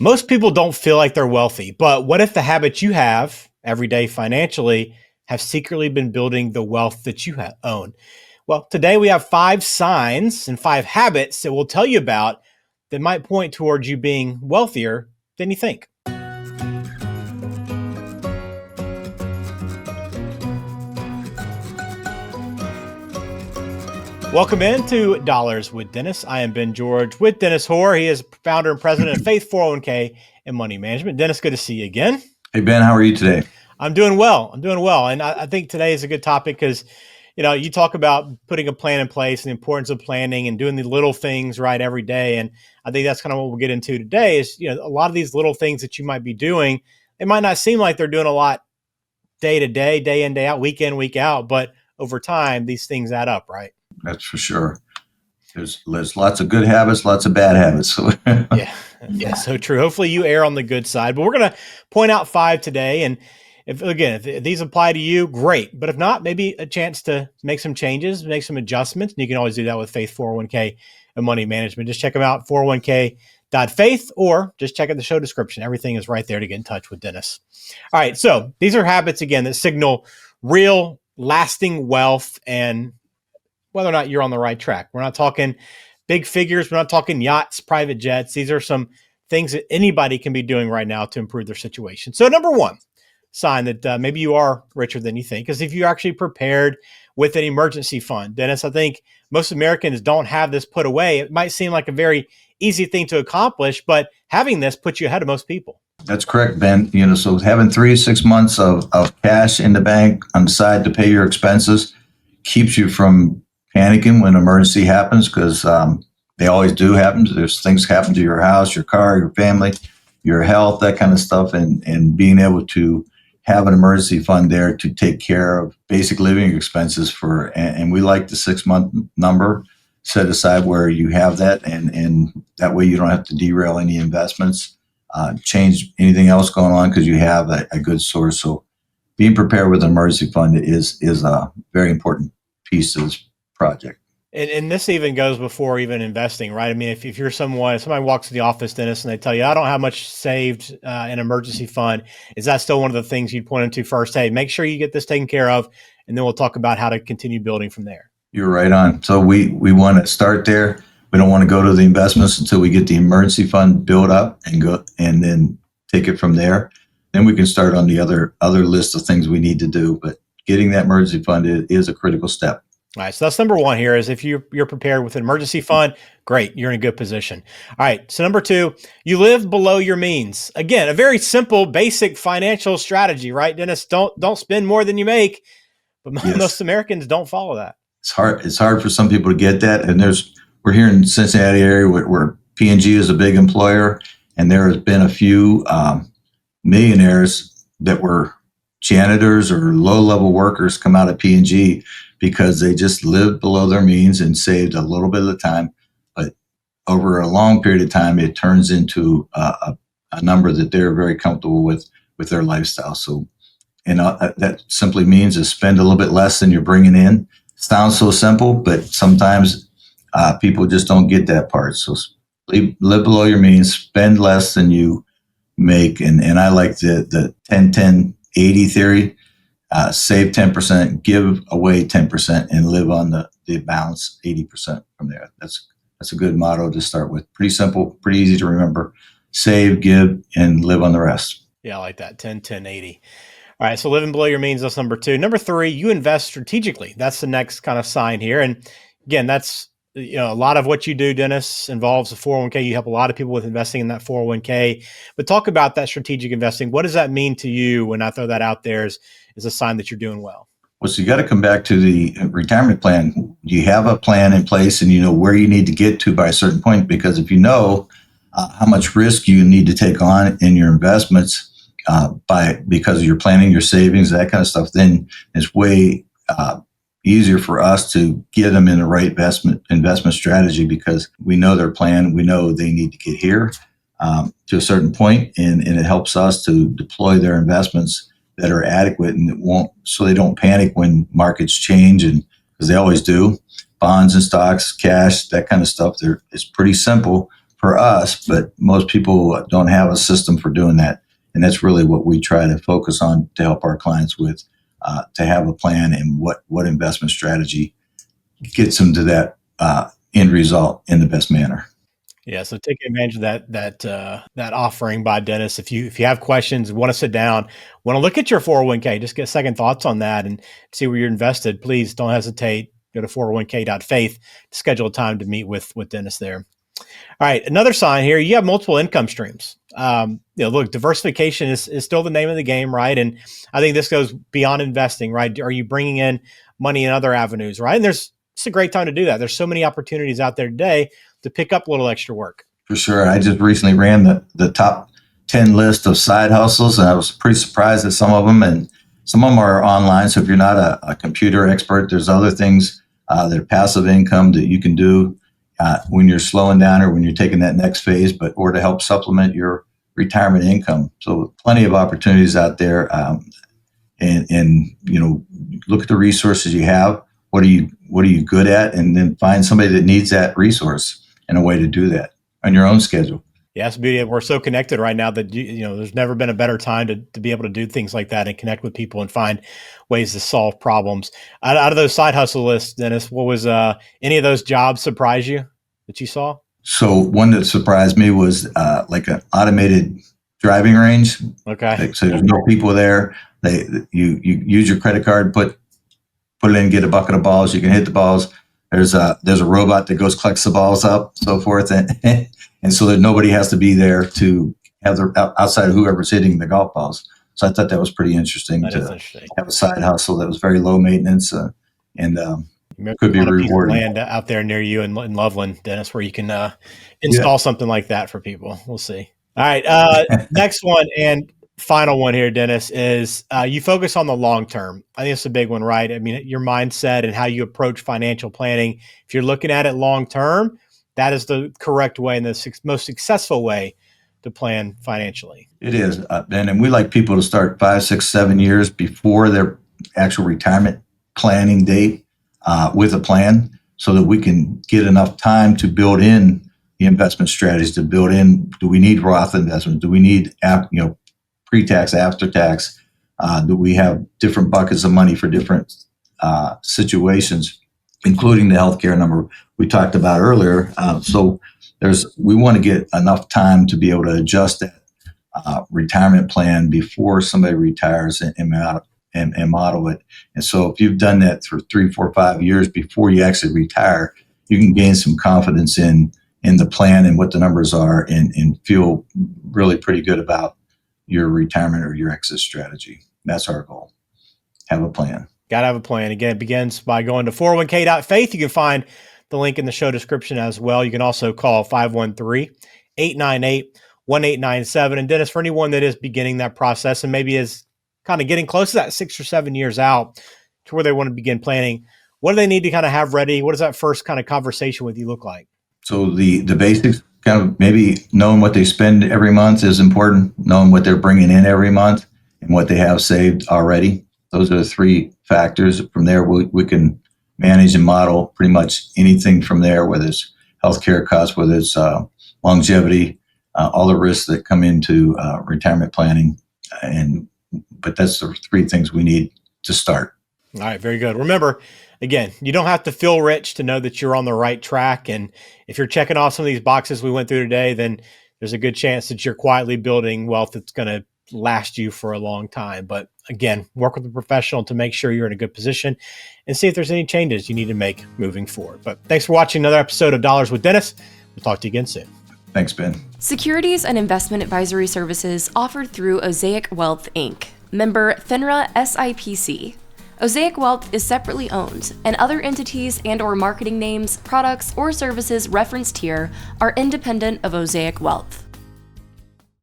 Most people don't feel like they're wealthy, but what if the habits you have every day financially have secretly been building the wealth that you own? Well, today we have 5 signs and 5 habits that we'll tell you about that might point towards you being wealthier than you think. Welcome into Dollars with Dennis. I am Ben George with Dennis Hoare. He is founder and president of Faith 401k and Money Management. Dennis, good to see you again. Hey, Ben, how are you today? I'm doing well. And I think today is a good topic because, you talk about putting a plan in place and the importance of planning and doing the little things right every day. And I think that's kind of what we'll get into today is, a lot of these little things that you might be doing, it might not seem like they're doing a lot day to day, day in, day out, week in, week out, but over time, these things add up, right? That's for sure. There's lots of good habits, lots of bad habits. Yeah, so true. Hopefully you err on the good side, but we're going to point out 5 today. And if these apply to you, great. But if not, maybe a chance to make some changes, make some adjustments. And you can always do that with Faith 401k and Money Management. Just check them out, 401k.faith, or just check out the show description. Everything is right there to get in touch with Dennis. All right, so these are habits, again, that signal real, lasting wealth and whether or not you're on the right track. We're not talking big figures. We're not talking yachts, private jets. These are some things that anybody can be doing right now to improve their situation. So number 1 sign that maybe you are richer than you think is if you're actually prepared with an emergency fund. Dennis, I think most Americans don't have this put away. It might seem like a very easy thing to accomplish, but having this puts you ahead of most people. That's correct, Ben. So having 3 to 6 months of cash in the bank on the side to pay your expenses keeps you from panicking when emergency happens, because they always do happen. There's things happen to your house, your car, your family, your health, that kind of stuff. And being able to have an emergency fund there to take care of basic living expenses and we like the 6-month number set aside where you have that. And that way you don't have to derail any investments, change anything else going on because you have a good source. So being prepared with an emergency fund is a very important piece of this project. And this even goes before even investing, right? I mean, if you're somebody walks to the office, Dennis, and they tell you, I don't have much saved in an emergency fund, is that still one of the things you'd point them to first? Hey, make sure you get this taken care of, and then we'll talk about how to continue building from there. You're right on. So we want to start there. We don't want to go to the investments until we get the emergency fund built up and then take it from there. Then we can start on the other list of things we need to do. But getting that emergency fund is a critical step. All right, so that's number 1 here is if you're prepared with an emergency fund, great, you're in a good position. All right, so number 2, you live below your means. Again, a very simple, basic financial strategy, right, Dennis? Don't spend more than you make, but most Americans don't follow that. It's hard for some people to get that, and we're here in Cincinnati area where P&G is a big employer, and there has been a few millionaires that were janitors or low-level workers come out of P&G because they just lived below their means and saved a little bit of the time. But over a long period of time, it turns into a number that they're very comfortable with their lifestyle. So, and that simply means is spend a little bit less than you're bringing in. Sounds so simple, but sometimes people just don't get that part. So live below your means, spend less than you make. And I like the 10-10-80 theory. Save 10%, give away 10%, and live on the balance 80% from there. That's a good motto to start with. Pretty simple, pretty easy to remember. Save, give, and live on the rest. Yeah, I like that. 10-10-80. All right, so living below your means, that's number 2. Number 3, you invest strategically. That's the next kind of sign here. And again, that's a lot of what you do, Dennis, involves a 401k. You help a lot of people with investing in that 401k. But talk about that strategic investing. What does that mean to you when I throw that out there as a sign that you're doing well? Well, so you got to come back to the retirement plan. You have a plan in place and you know where you need to get to by a certain point, because if you know how much risk you need to take on in your investments because of your planning, your savings, that kind of stuff, then it's way easier for us to get them in the right investment strategy, because we know their plan. We know they need to get here to a certain point, and it helps us to deploy their investments that are adequate and so they don't panic when markets change, and because they always do. Bonds and stocks, cash, that kind of stuff. It's pretty simple for us, but most people don't have a system for doing that. And that's really what we try to focus on to help our clients with, to have a plan and what investment strategy gets them to that end result in the best manner. Yeah, so take advantage of that offering by Dennis. If you have questions, want to sit down, want to look at your 401k, just get second thoughts on that and see where you're invested, please don't hesitate. Go to 401k.faith to schedule a time to meet with Dennis there. All right, another sign here, you have multiple income streams. Look, diversification is still the name of the game, right? And I think this goes beyond investing, right? Are you bringing in money in other avenues, right? And it's a great time to do that. There's so many opportunities out there today to pick up a little extra work. For sure. I just recently ran the top 10 list of side hustles, and I was pretty surprised at some of them. And some of them are online. So if you're not a computer expert, there's other things that are passive income that you can do when you're slowing down or when you're taking that next phase, or to help supplement your retirement income. So plenty of opportunities out there. And look at the resources you have. What are you good at? And then find somebody that needs that resource and a way to do that on your own schedule. Yeah, it's beauty. We're so connected right now that there's never been a better time to be able to do things like that and connect with people and find ways to solve problems. Out of those side hustle lists, Dennis, what was any of those jobs surprise you that you saw? So one that surprised me was like an automated driving range. Okay. So there's no people there. You use your credit card, put it in, get a bucket of balls. You can hit the balls. There's a robot that goes collects the balls up, so forth, and so that nobody has to be there to have outside of whoever's hitting the golf balls. So I thought that was pretty interesting have a side hustle that was very low maintenance and could be rewarding. Land out there near you in Loveland, Dennis, where you can install something like that for people. We'll see. All right, next one and final one here, Dennis, is you focus on the long term. I think it's a big one, right? I mean, your mindset and how you approach financial planning. If you're looking at it long term, that is the correct way and the most successful way to plan financially. It is. And we like people to start 5, 6, 7 years before their actual retirement planning date with a plan so that we can get enough time to build in the investment strategies, to build in, do we need Roth investment? Do we need, pre-tax, after-tax? Do we have different buckets of money for different situations, including the healthcare number we talked about earlier? So we want to get enough time to be able to adjust that retirement plan before somebody retires and model it. And so if you've done that for 3, 4, 5 years before you actually retire, you can gain some confidence in the plan and what the numbers are and feel really pretty good about your retirement or your exit strategy. That's our goal. Have a plan. Got to have a plan. Again, it begins by going to 401k.faith. You can find the link in the show description as well. You can also call 513-898-1897. And Dennis, for anyone that is beginning that process and maybe is kind of getting close to that 6 or 7 years out to where they want to begin planning, what do they need to kind of have ready? What does that first kind of conversation with you look like? So the basics, kind of maybe knowing what they spend every month is important, knowing what they're bringing in every month and what they have saved already. Those are the 3 factors. From there, we can manage and model pretty much anything from there, whether it's healthcare costs, whether it's longevity, all the risks that come into retirement planning. But that's the 3 things we need to start. All right, very good. Remember, again, you don't have to feel rich to know that you're on the right track. And if you're checking off some of these boxes we went through today, then there's a good chance that you're quietly building wealth that's going to last you for a long time. But again, work with a professional to make sure you're in a good position and see if there's any changes you need to make moving forward. But thanks for watching another episode of Dollars with Dennis. We'll talk to you again soon. Thanks, Ben. Securities and investment advisory services offered through Osaic Wealth, Inc., member FINRA SIPC. Osaic Wealth is separately owned, and other entities and/or marketing names, products, or services referenced here are independent of Osaic Wealth.